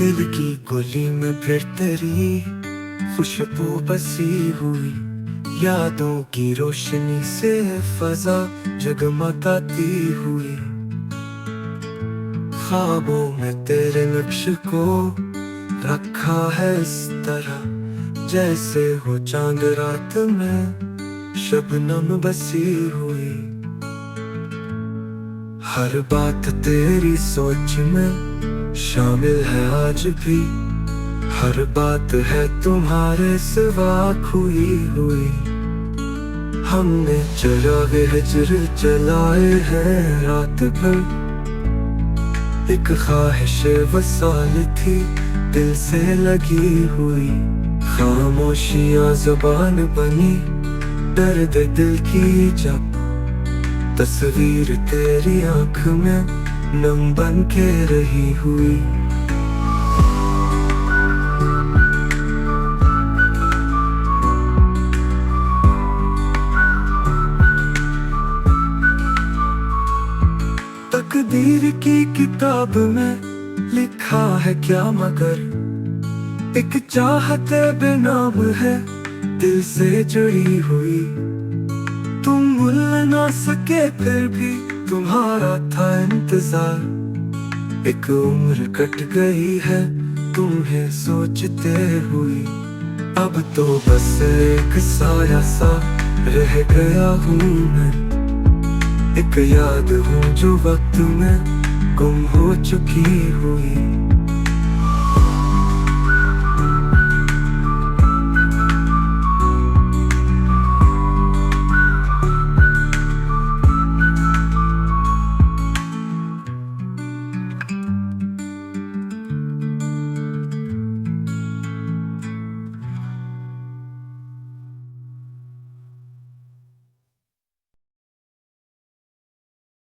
दिल की गली में फिर तेरी खुशबू बसी हुई, यादों की रोशनी से फजा जगमगाती हुई। ख्वाबों में तेरे नक्श को रखा है इस तरह, जैसे हो चांद रात में शबनम बसी हुई। हर बात तेरी सोच में शामिल है आज भी, हर बात है तुम्हारे सिवा खोई हुई। हमने चरागे हिजर जलाए हैं रात भर, एक ख्वाहिश वसाल थी दिल से लगी हुई। खामोशियां जुबान बनी दर्द दिल की, जब तस्वीर तेरी आंख में नम बन के रही हुई। तकदीर की किताब में लिखा है क्या, मगर एक चाहत बेनाम है दिल से जुड़ी हुई। तुम भूल ना सके फिर भी तुम्हारा था इंतजार, एक उम्र कट गई है तुम्हें सोचते हुई। अब तो बस एक साया सा रह गया हूँ मैं, एक याद हूँ जो वक्त में गुम हो चुकी हुई।